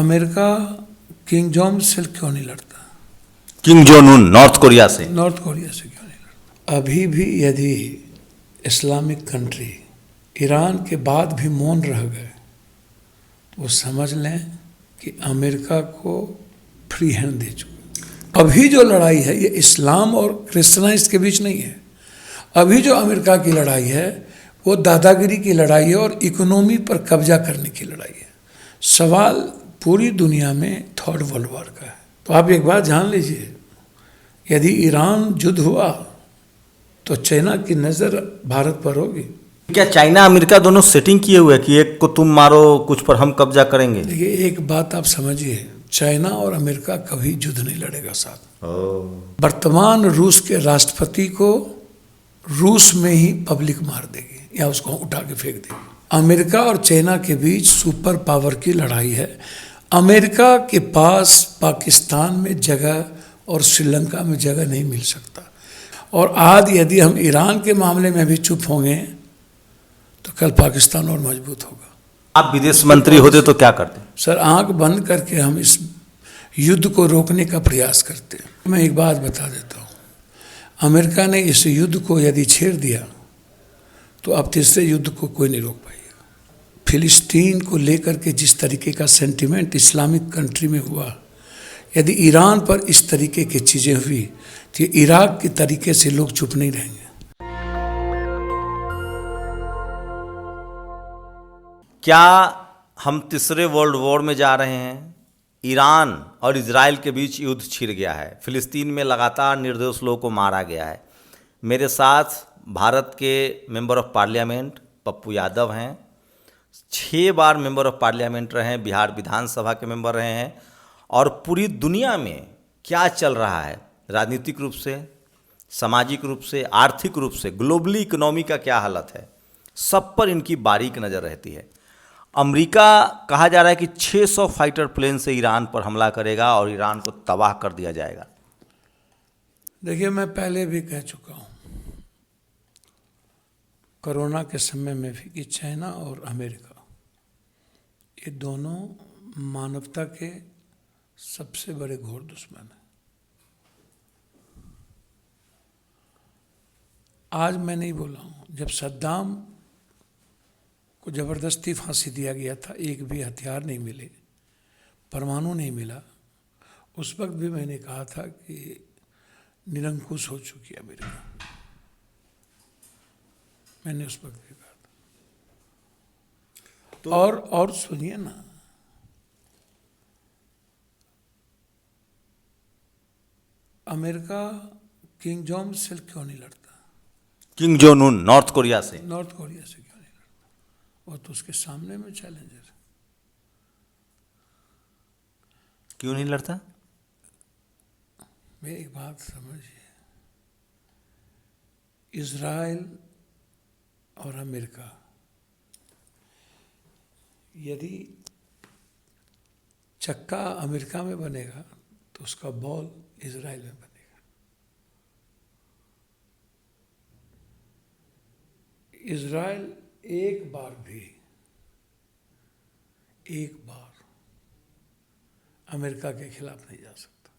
America king Jong से क्यों नहीं लड़ता? किंग जोन उन नॉर्थ कोरिया से क्यों नहीं लड़ता? अभी भी यदि इस्लामिक कंट्री ईरान के बाद भी मौन रह गए तो वो समझ लें कि अमेरिका को फ्री हैंड दे चुके। अभी जो लड़ाई है ये इस्लाम और क्रिश्चियनाइज के बीच नहीं है। अभी जो अमेरिका की लड़ाई है वो दादागिरी की लड़ाई है और इकोनॉमी पर कब्जा करने की लड़ाई है। सवाल पूरी दुनिया में थर्ड वर्ल्ड वॉर का है। तो आप एक बात जान लीजिए, यदि ईरान युद्ध हुआ तो चाइना की नज़र भारत पर होगी। क्या चाइना अमेरिका दोनों सेटिंग किए हुए कि एक को तुम मारो कुछ पर हम कब्जा करेंगे? देखिए एक बात आप समझिए, चाइना और अमेरिका कभी युद्ध नहीं लड़ेगा साथ। वर्तमान रूस के राष्ट्रपति को रूस में ही पब्लिक मार देगी या उसको उठा के फेंक देगी। अमेरिका और चाइना के बीच सुपर पावर की लड़ाई है। अमेरिका के पास पाकिस्तान में जगह और श्रीलंका में जगह नहीं मिल सकता। और आज यदि हम ईरान के मामले में भी चुप होंगे तो कल पाकिस्तान और मजबूत होगा। आप विदेश मंत्री होते तो क्या करते? सर आंख बंद करके हम इस युद्ध को रोकने का प्रयास करते हैं। मैं एक बात बता देता हूँ, अमेरिका ने इस युद्ध को यदि छेड़ दिया तो अब तीसरे युद्ध को कोई नहीं रोक पाएगा। फिलिस्तीन को लेकर के जिस तरीके का सेंटिमेंट इस्लामिक कंट्री में हुआ, यदि ईरान पर इस तरीके की चीज़ें हुई तो इराक के तरीके से लोग चुप नहीं रहेंगे। क्या हम तीसरे वर्ल्ड वॉर में जा रहे हैं? ईरान और इजराइल के बीच युद्ध छिड़ गया है। फिलिस्तीन में लगातार निर्दोष लोगों को मारा गया है। मेरे साथ भारत के member of parliament Pappu Yadav हैं। 6 बार मेंबर ऑफ पार्लियामेंट रहे हैं, बिहार विधानसभा के मेंबर रहे हैं। और पूरी दुनिया में क्या चल रहा है राजनीतिक रूप से, सामाजिक रूप से, आर्थिक रूप से, ग्लोबली इकोनॉमी का क्या हालत है, सब पर इनकी बारीक नज़र रहती है। अमेरिका कहा जा रहा है कि 600 फाइटर प्लेन से ईरान पर हमला करेगा और ईरान को तबाह कर दिया जाएगा। देखिए मैं पहले भी कह चुका हूँ कोरोना के समय में भी कि चाइना और अमेरिका ये दोनों मानवता के सबसे बड़े घोर दुश्मन हैं। आज मैं नहीं बोला हूँ, जब सद्दाम को ज़बरदस्ती फांसी दिया गया था, एक भी हथियार नहीं मिले, परमाणु नहीं मिला, उस वक्त भी मैंने कहा था कि निरंकुश हो चुकी है अमेरिका। मैंने उस वक्त भी कहा था। तो और सुनिए ना, अमेरिका किंग जोंग से क्यों नहीं लड़ता? किंग जोन उन नॉर्थ कोरिया से क्यों नहीं लड़ता? वो तो उसके सामने में चैलेंजर है। क्यों नहीं लड़ता? मेरी एक बात समझिए, इजराइल और अमेरिका यदि चक्का अमेरिका में बनेगा तो उसका बॉल इजराइल में बनेगा। इजराइल एक बार अमेरिका के खिलाफ नहीं जा सकता।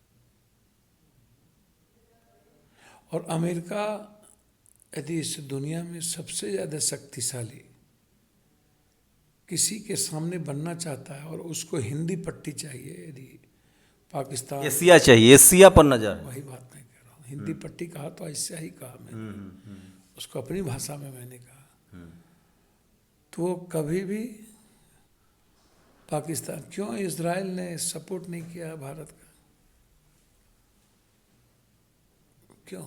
और अमेरिका यदि इस दुनिया में सबसे ज़्यादा शक्तिशाली किसी के सामने बनना चाहता है और उसको हिंदी पट्टी चाहिए, यदि पाकिस्तान एशिया चाहिए, एशिया पर नजर, वही बात नहीं कह रहा हूँ, हिंदी पट्टी कहा तो ऐसा ही कहा मैंने, उसको अपनी भाषा में मैंने कहा, तो कभी भी पाकिस्तान, क्यों इजराइल ने सपोर्ट नहीं किया भारत का? क्यों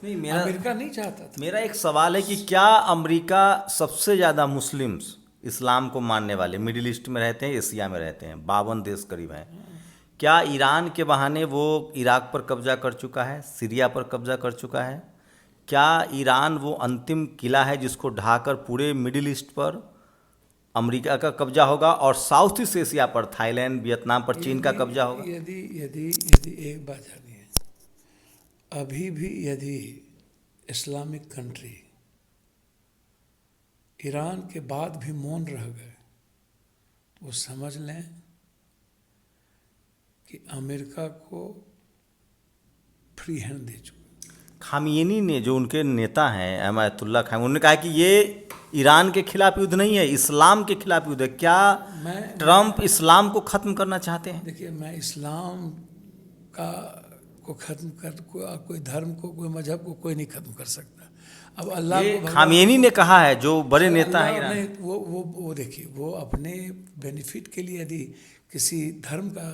नहीं? अमेरिका नहीं चाहता था। मेरा एक सवाल है कि क्या अमेरिका सबसे ज़्यादा मुस्लिम्स इस्लाम को मानने वाले मिडिल ईस्ट में रहते हैं, एशिया में रहते हैं, 52 देश करीब हैं, क्या ईरान के बहाने वो इराक पर कब्जा कर चुका है, सीरिया पर कब्जा कर चुका है? क्या ईरान वो अंतिम किला है जिसको ढाकर पूरे मिडिल ईस्ट पर अमेरिका का कब्जा होगा और साउथ ईस्ट एशिया पर थाईलैंड, वियतनाम पर चीन का कब्जा होगा? यदि एक बात जानिए, अभी भी यदि इस्लामिक कंट्री ईरान के बाद भी मौन रह गए तो वो समझ लें कि अमेरिका को फ्री हैंड दे चुका। खामेनी ने, जो उनके नेता हैं अयातुल्लाह खामेनी, उन्होंने कहा कि ये ईरान के खिलाफ युद्ध नहीं है, इस्लाम के खिलाफ युद्ध है। क्या ट्रंप इस्लाम को ख़त्म करना चाहते हैं? देखिए, मैं इस्लाम का को ख़त्म कर, कोई धर्म को, कोई मजहब को कोई नहीं ख़त्म कर सकता। अब अल्लाह को खामेनी ने कहा है, जो बड़े नेता हैं ईरान। वो देखिए, वो अपने बेनिफिट के लिए यदि किसी धर्म का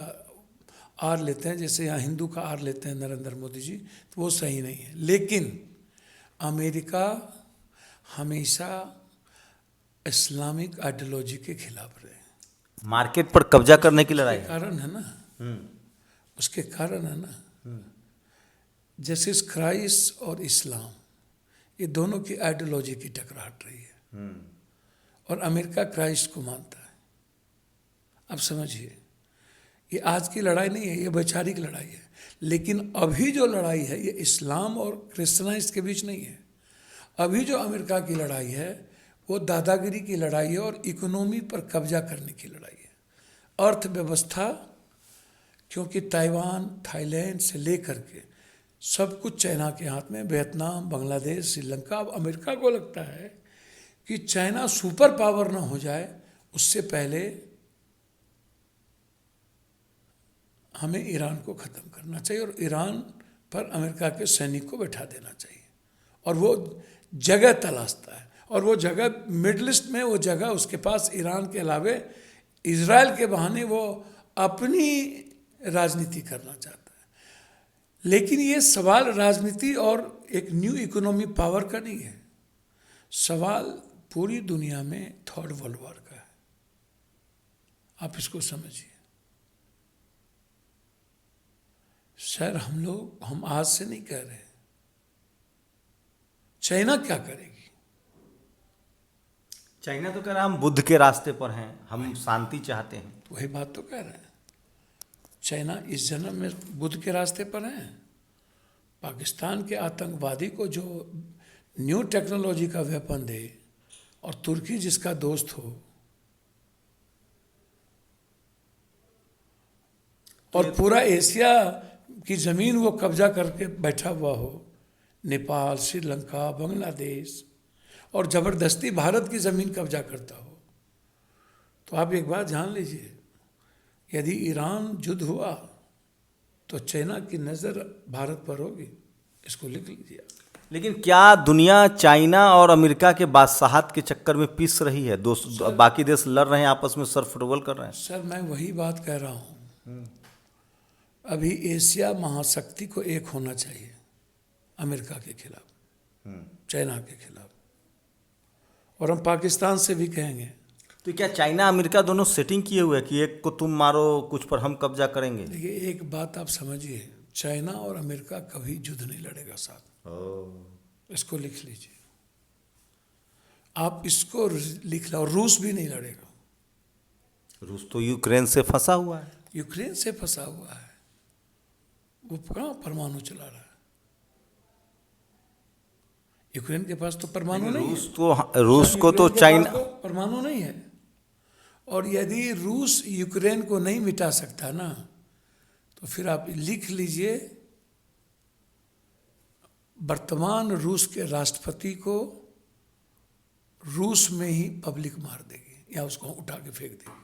आर लेते हैं, जैसे यहाँ हिंदू का आर लेते हैं नरेंद्र मोदी जी, तो वो सही नहीं है। लेकिन अमेरिका हमेशा इस्लामिक आइडियोलॉजी के खिलाफ रहे। मार्केट पर कब्जा करने की लड़ाई कारण है ना, उसके कारण है ना। जस्टिस क्राइस्ट और इस्लाम, ये दोनों की आइडियोलॉजी की टकराहट रही है, और अमेरिका क्राइस्ट को मानता है। अब समझिए, ये आज की लड़ाई नहीं है, ये वैचारिक लड़ाई है। लेकिन अभी जो लड़ाई है, ये इस्लाम और क्रिश्चियनाइज के बीच नहीं है। अभी जो अमेरिका की लड़ाई है, वो दादागिरी की लड़ाई है और इकोनॉमी पर कब्जा करने की लड़ाई है, अर्थव्यवस्था। क्योंकि ताइवान, थाईलैंड से लेकर के सब कुछ चाइना के हाथ में, वियतनाम, बांग्लादेश, श्रीलंका। अब अमेरिका को लगता है कि चाइना सुपर पावर ना हो जाए, उससे पहले हमें ईरान को ख़त्म करना चाहिए और ईरान पर अमेरिका के सैनिक को बैठा देना चाहिए। और वो जगह तलाशता है, और वो जगह मिडल ईस्ट में, वो जगह उसके पास ईरान के अलावे इजराइल के बहाने वो अपनी राजनीति करना चाहता है। लेकिन ये सवाल राजनीति और एक न्यू इकोनॉमी पावर का नहीं है, सवाल पूरी दुनिया में थर्ड वर्ल्ड वॉर का है। आप इसको समझिए। सर, हम आज से नहीं कह रहे, चाइना क्या करेगी? चाइना तो कह रहा है हम बुद्ध के रास्ते पर हैं, हम शांति चाहते हैं। तो वही बात तो कह रहे हैं, चाइना इस जन्म में बुद्ध के रास्ते पर है। पाकिस्तान के आतंकवादी को जो न्यू टेक्नोलॉजी का वेपन दे, और तुर्की जिसका दोस्त हो, और पूरा एशिया की ज़मीन वो कब्जा करके बैठा हुआ हो, नेपाल, श्रीलंका, बांग्लादेश, और ज़बरदस्ती भारत की ज़मीन कब्जा करता हो, तो आप एक बात जान लीजिए, यदि ईरान युद्ध हुआ तो चाइना की नज़र भारत पर होगी। इसको लिख लीजिए। लेकिन क्या दुनिया चाइना और अमेरिका के बादशाहत के चक्कर में पिस रही है? बाकी देश लड़ रहे हैं, आपस में सर फुटबॉल कर रहे हैं। सर, मैं वही बात कह रहा हूँ, अभी एशिया महाशक्ति को एक होना चाहिए, अमेरिका के खिलाफ, चाइना के खिलाफ, और हम पाकिस्तान से भी कहेंगे। तो क्या चाइना अमेरिका दोनों सेटिंग किए हुए हैं कि एक को तुम मारो, कुछ पर हम कब्जा करेंगे? देखिए, एक बात आप समझिए, चाइना और अमेरिका कभी युद्ध नहीं लड़ेगा साथ। इसको लिख लीजिए, आप इसको लिख लो। रूस भी नहीं लड़ेगा। रूस तो यूक्रेन से फंसा हुआ है। यूक्रेन से फंसा हुआ है, वो कहाँ परमाणु चला रहा है? यूक्रेन के पास तो परमाणु नहीं है। रूस को तो चाइना परमाणु नहीं है। और यदि रूस यूक्रेन को नहीं मिटा सकता ना, तो फिर आप लिख लीजिए, वर्तमान रूस के राष्ट्रपति को रूस में ही पब्लिक मार देगी या उसको उठा के फेंक देगी।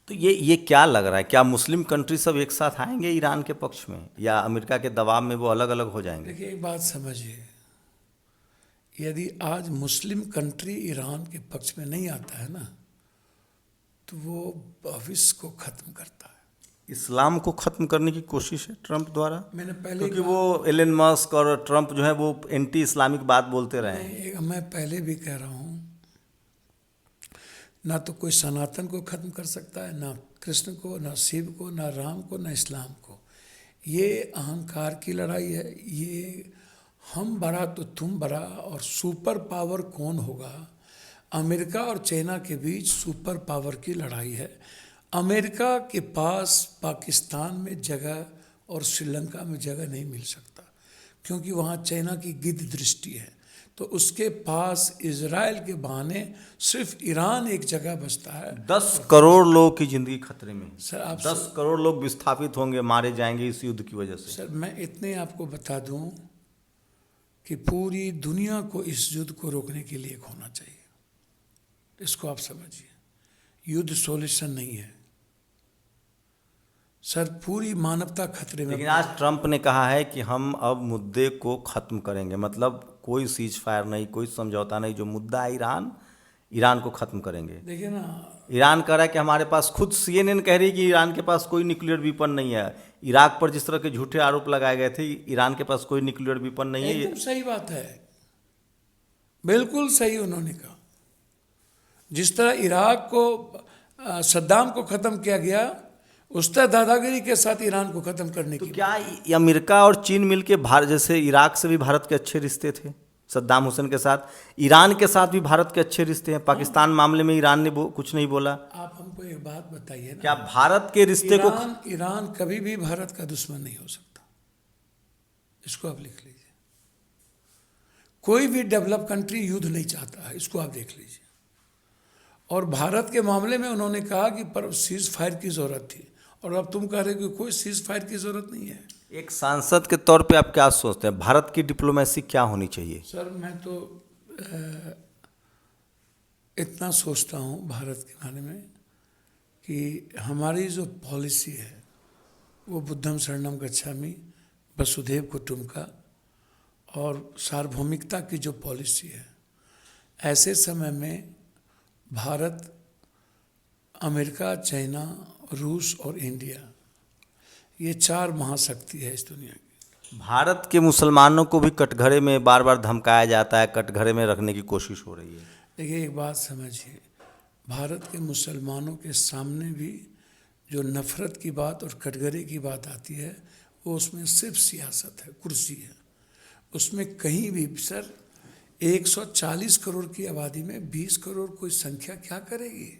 तो ये क्या लग रहा है, क्या मुस्लिम कंट्री सब एक साथ आएंगे ईरान के पक्ष में, या अमेरिका के दबाव में वो अलग अलग हो जाएंगे? देखिए, एक बात समझिए, यदि आज मुस्लिम कंट्री ईरान के पक्ष में नहीं आता है ना, तो वो भविष्य को खत्म करता है। इस्लाम को खत्म करने की कोशिश है ट्रंप द्वारा। मैंने पहले, क्योंकि वो एलन मस्क और ट्रंप जो है वो एंटी इस्लामिक बात बोलते रहे हैं। मैं पहले भी कह रहा हूँ, ना तो कोई सनातन को खत्म कर सकता है, ना कृष्ण को, ना शिव को, ना राम को, ना इस्लाम को। ये अहंकार की लड़ाई है। ये हम बड़ा तो तुम बड़ा, और सुपर पावर कौन होगा, अमेरिका और चाइना के बीच सुपर पावर की लड़ाई है। अमेरिका के पास पाकिस्तान में जगह और श्रीलंका में जगह नहीं मिल सकता, क्योंकि वहाँ चाइना की गिद्ध दृष्टि है। तो उसके पास इजराइल के बहाने सिर्फ ईरान एक जगह बचता है। 10 करोड़ लोगों की जिंदगी खतरे में है। सर आप 10 करोड़ लोग विस्थापित होंगे, मारे जाएंगे इस युद्ध की वजह से। सर मैं इतने आपको बता दूं कि पूरी दुनिया को इस युद्ध को रोकने के लिए एक होना चाहिए। इसको आप समझिए, युद्ध सॉल्यूशन नहीं है सर, पूरी मानवता खतरे में। लेकिन आज ट्रंप ने कहा है कि हम अब मुद्दे को खत्म करेंगे, मतलब कोई सीज फायर नहीं, कोई समझौता नहीं, जो मुद्दा है ईरान को खत्म करेंगे। देखिए ना, ईरान कह रहा है कि हमारे पास, खुद सीएनएन कह रही है कि ईरान के पास कोई न्यूक्लियर वेपन नहीं है। इराक पर जिस तरह के झूठे आरोप लगाए गए थे, ईरान के पास कोई न्यूक्लियर वेपन नहीं है। एकदम सही बात है, बिल्कुल सही उन्होंने कहा। जिस तरह इराक को सद्दाम को खत्म किया गया, उस तरह दादागिरी के साथ ईरान को खत्म करने तो की। क्या अमेरिका और चीन मिलके भारत, जैसे इराक से भी भारत के अच्छे रिश्ते थे सद्दाम हुसैन के साथ, ईरान के साथ भी भारत के अच्छे रिश्ते हैं। पाकिस्तान मामले में ईरान ने कुछ नहीं बोला। आप हमको एक बात बताइए ना, क्या भारत के रिश्ते को ईरान कभी भी भारत का दुश्मन नहीं हो सकता। इसको आप लिख लीजिए। कोई भी डेवलप कंट्री युद्ध नहीं चाहता है, इसको आप देख लीजिए। और भारत के मामले में उन्होंने कहा कि पर सीज फायर की जरूरत थी, और अब तुम कह रहे हो कि कोई सीज फायर की जरूरत नहीं है। एक सांसद के तौर पे आप क्या सोचते हैं, भारत की डिप्लोमेसी क्या होनी चाहिए? सर मैं तो इतना सोचता हूँ भारत के बारे में कि हमारी जो पॉलिसी है वो बुद्धम शरणम गच्छामि, वसुधैव कुटुम्बकम और सार्वभौमिकता की जो पॉलिसी है, ऐसे समय में भारत, अमेरिका, चाइना, रूस और इंडिया, ये 4 महाशक्ति है इस दुनिया की। भारत के मुसलमानों को भी कटघरे में बार बार धमकाया जाता है, कटघरे में रखने की कोशिश हो रही है। देखिए एक बात समझिए, भारत के मुसलमानों के सामने भी जो नफ़रत की बात और कटघरे की बात आती है, वो उसमें सिर्फ सियासत है, कुर्सी है। उसमें कहीं भी सर 140 करोड़ की आबादी में 20 करोड़ कोई संख्या क्या करेगी?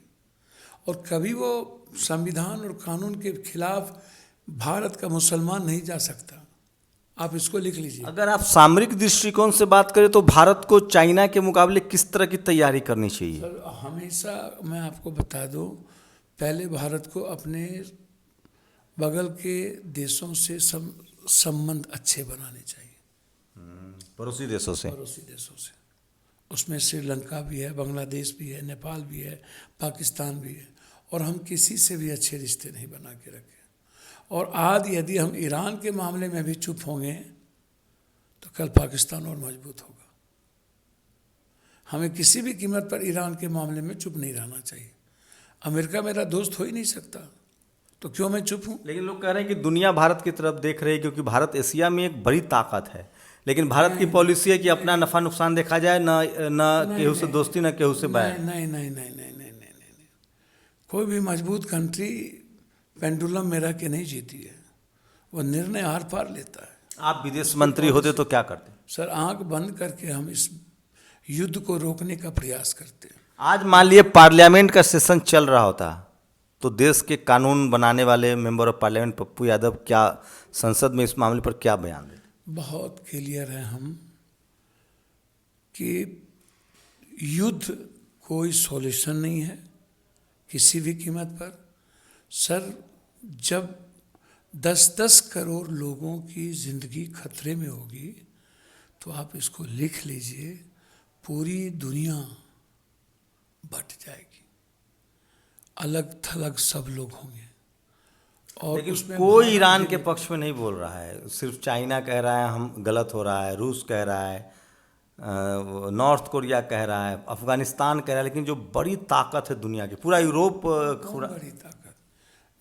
और कभी वो संविधान और कानून के खिलाफ भारत का मुसलमान नहीं जा सकता। आप इसको लिख लीजिए। अगर आप सामरिक दृष्टिकोण से बात करें तो भारत को चाइना के मुकाबले किस तरह की तैयारी करनी चाहिए? सर हमेशा मैं आपको बता दूं, पहले भारत को अपने बगल के देशों से संबंध अच्छे बनाने चाहिए, पड़ोसी देशों से। पड़ोसी देशों से, उसमें श्रीलंका भी है, बांग्लादेश भी है, नेपाल भी है, पाकिस्तान भी है। और हम किसी से भी अच्छे रिश्ते नहीं बना के रखे। और आज यदि हम ईरान के मामले में भी चुप होंगे तो कल पाकिस्तान और मजबूत होगा। हमें किसी भी कीमत पर ईरान के मामले में चुप नहीं रहना चाहिए। अमेरिका मेरा दोस्त हो ही नहीं सकता, तो क्यों मैं चुप हूँ? लेकिन लोग कह रहे हैं कि दुनिया भारत की तरफ देख रही है, क्योंकि भारत एशिया में एक बड़ी ताकत है। लेकिन भारत की पॉलिसी है कि अपना नफा नुकसान देखा जाए, न केहू से दोस्ती, न केहू से बैर। नहीं नहीं नहीं नहीं नहीं नहीं नहीं, कोई भी मजबूत कंट्री पेंडुलम में रह के नहीं जीती है, वो निर्णय आर पार लेता है। आप विदेश मंत्री होते तो क्या करते? सर आंख बंद करके हम इस युद्ध को रोकने का प्रयास करते हैं। आज मान लिए पार्लियामेंट का सेशन चल रहा होता तो देश के कानून बनाने वाले member of parliament Pappu Yadav क्या संसद में इस मामले पर क्या बयान देते? बहुत क्लियर है हम कि युद्ध कोई सॉल्यूशन नहीं है किसी भी कीमत पर। सर जब 10-10 करोड़ लोगों की ज़िंदगी खतरे में होगी तो आप इसको लिख लीजिए, पूरी दुनिया बट जाएगी, अलग थलग सब लोग होंगे। और लेकिन उसमें कोई ईरान के पक्ष में नहीं बोल रहा है, सिर्फ चाइना कह रहा है हम गलत हो रहा है, रूस कह रहा है, नॉर्थ कोरिया कह रहा है, अफगानिस्तान कह रहा है। लेकिन जो बड़ी ताकत है दुनिया की, पूरा यूरोप, बड़ी ताकत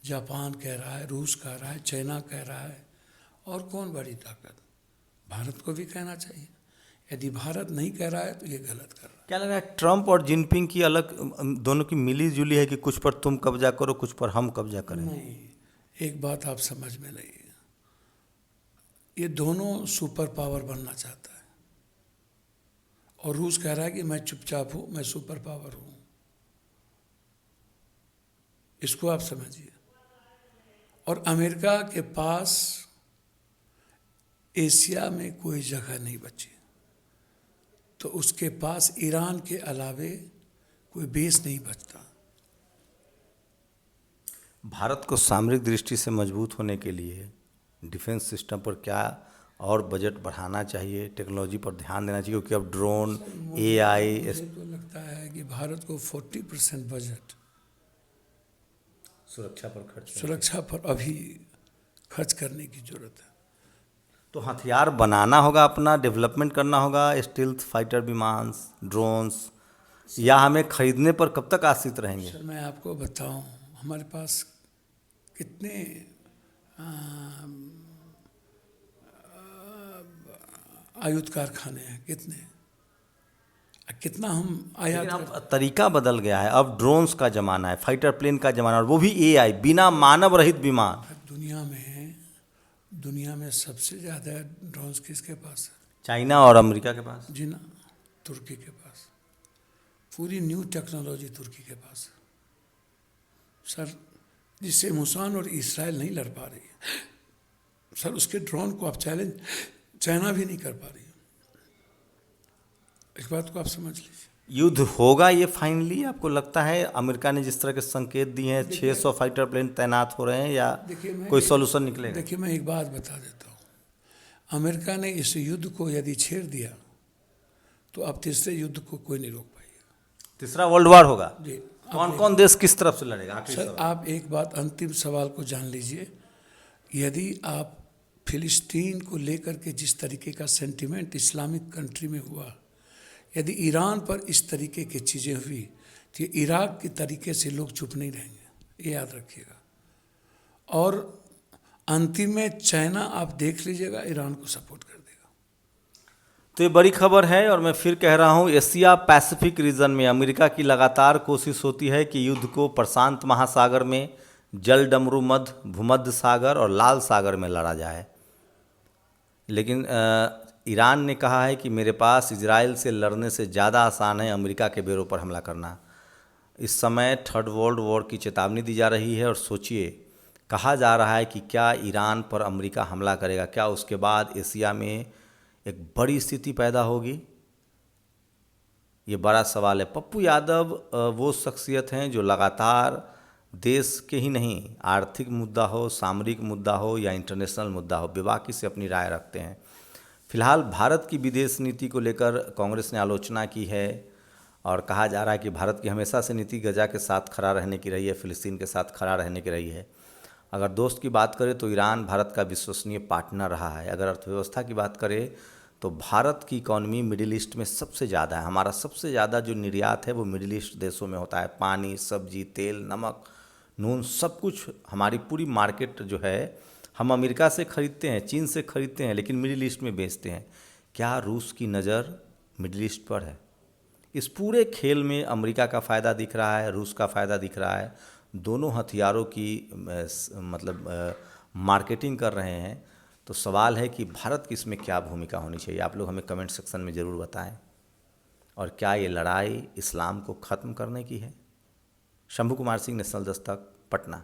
जापान कह रहा है, रूस कह रहा है, चाइना कह रहा है, और कौन बड़ी ताकत? भारत को भी कहना चाहिए। यदि भारत नहीं कह रहा है तो ये गलत कर रहा है। क्या लग रहा है ट्रंप और जिनपिंग की अलग, दोनों की मिली जुली है कि कुछ पर तुम कब्जा करो, कुछ पर हम कब्जा करें? नहीं, एक बात आप समझ में नहीं है, ये दोनों सुपर पावर बनना चाहता है। और रूस कह रहा है कि मैं चुपचाप हूँ, मैं सुपर पावर हूँ। इसको आप समझिए। और अमेरिका के पास एशिया में कोई जगह नहीं बची। तो उसके पास ईरान के अलावे कोई बेस नहीं बचता। भारत को सामरिक दृष्टि से मजबूत होने के लिए डिफेंस सिस्टम पर क्या और बजट बढ़ाना चाहिए, टेक्नोलॉजी पर ध्यान देना चाहिए, क्योंकि अब ड्रोन, AI। मुझे तो लगता है कि भारत को 40% बजट सुरक्षा पर अभी खर्च करने की जरूरत है। तो हथियार बनाना होगा, अपना डेवलपमेंट करना होगा, स्टील्थ फाइटर विमान, ड्रोन्स, या हमें खरीदने पर कब तक आश्रित रहेंगे? सर मैं आपको बताऊं, हमारे पास कितने आयुध कारखाने हैं, कितना हम आयात लेकिन अब तरीका बदल गया है, अब ड्रोन्स का ज़माना है, फाइटर प्लेन का ज़माना है, और वो भी AI, बिना मानव रहित विमान। दुनिया में सबसे ज़्यादा ड्रोन्स किसके पास है? चाइना और अमेरिका के पास। जी ना, तुर्की के पास। पूरी न्यू टेक्नोलॉजी तुर्की के पास है सर, जिससे मुसान और इसराइल नहीं लड़ पा रही है सर। उसके ड्रोन को आप चैलेंज चाइना भी नहीं कर पा रही है। इस बात को आप समझ लीजिए। युद्ध होगा ये फाइनली, आपको लगता है? अमेरिका ने जिस तरह के संकेत दिए हैं, 600 फाइटर प्लेन तैनात हो रहे हैं, या कोई सॉल्यूशन निकलेगा? देखिए मैं एक बात बता देता हूँ, अमेरिका ने इस युद्ध को यदि छेड़ दिया तो अब तीसरे युद्ध को कोई नहीं रोक पाएगा। तीसरा वर्ल्ड वॉर होगा जी। कौन कौन देश किस तरफ से लड़ेगा? सर आप एक बात, अंतिम सवाल को जान लीजिए। यदि आप फिलिस्तीन को लेकर के जिस तरीके का सेंटिमेंट इस्लामिक कंट्री में हुआ, यदि ईरान पर इस तरीके की चीज़ें हुई तो इराक के तरीके से लोग चुप नहीं रहेंगे, ये याद रखिएगा। और अंतिम में चाइना आप देख लीजिएगा ईरान को सपोर्ट कर देगा। तो ये बड़ी खबर है, और मैं फिर कह रहा हूँ, एशिया पैसिफिक रीजन में अमेरिका की लगातार कोशिश होती है कि युद्ध को प्रशांत महासागर में, जल डमरू मध्य, भूमध्य सागर और लाल सागर में लड़ा जाए। लेकिन ईरान ने कहा है कि मेरे पास इजराइल से लड़ने से ज़्यादा आसान है अमेरिका के बेड़ों पर हमला करना। इस समय थर्ड वर्ल्ड वॉर की चेतावनी दी जा रही है, और सोचिए, कहा जा रहा है कि क्या ईरान पर अमेरिका हमला करेगा, क्या उसके बाद एशिया में एक बड़ी स्थिति पैदा होगी? ये बड़ा सवाल है। पप्पू यादव वो शख्सियत हैं जो लगातार देश के ही नहीं, आर्थिक मुद्दा हो, सामरिक मुद्दा हो या इंटरनेशनल मुद्दा हो, बेबाकी से अपनी राय रखते हैं। फिलहाल भारत की विदेश नीति को लेकर कांग्रेस ने आलोचना की है, और कहा जा रहा है कि भारत की हमेशा से नीति गजा के साथ खड़ा रहने की रही है, फिलिस्तीन के साथ खड़ा रहने की रही है। अगर दोस्त की बात करें तो ईरान भारत का विश्वसनीय पार्टनर रहा है। अगर अर्थव्यवस्था की बात करें तो भारत की इकॉनमी मिडिल ईस्ट में सबसे ज़्यादा है। हमारा सबसे ज़्यादा जो निर्यात है वो मिडिल ईस्ट देशों में होता है। पानी, सब्जी, तेल, नमक, नून, सब कुछ, हमारी पूरी मार्केट जो है, हम अमेरिका से ख़रीदते हैं, चीन से ख़रीदते हैं, लेकिन मिडिल ईस्ट में बेचते हैं। क्या रूस की नज़र मिडिल ईस्ट पर है? इस पूरे खेल में अमेरिका का फ़ायदा दिख रहा है, रूस का फ़ायदा दिख रहा है। दोनों हथियारों की मार्केटिंग कर रहे हैं। तो सवाल है कि भारत की इसमें क्या भूमिका होनी चाहिए? आप लोग हमें कमेंट सेक्शन में ज़रूर बताएं। और क्या ये लड़ाई इस्लाम को ख़त्म करने की है? शंभू कुमार सिंह, नेशनल दस्तक, पटना।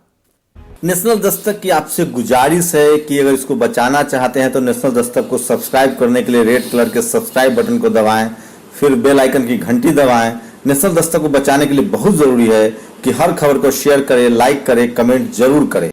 नेशनल दस्तक की आपसे गुजारिश है कि अगर इसको बचाना चाहते हैं तो नेशनल दस्तक को सब्सक्राइब करने के लिए रेड कलर के सब्सक्राइब बटन को दबाएं, फिर बेल आइकन की घंटी दबाएं। नेशनल दस्तक को बचाने के लिए बहुत ज़रूरी है कि हर खबर को शेयर करें, लाइक करें, कमेंट जरूर करें।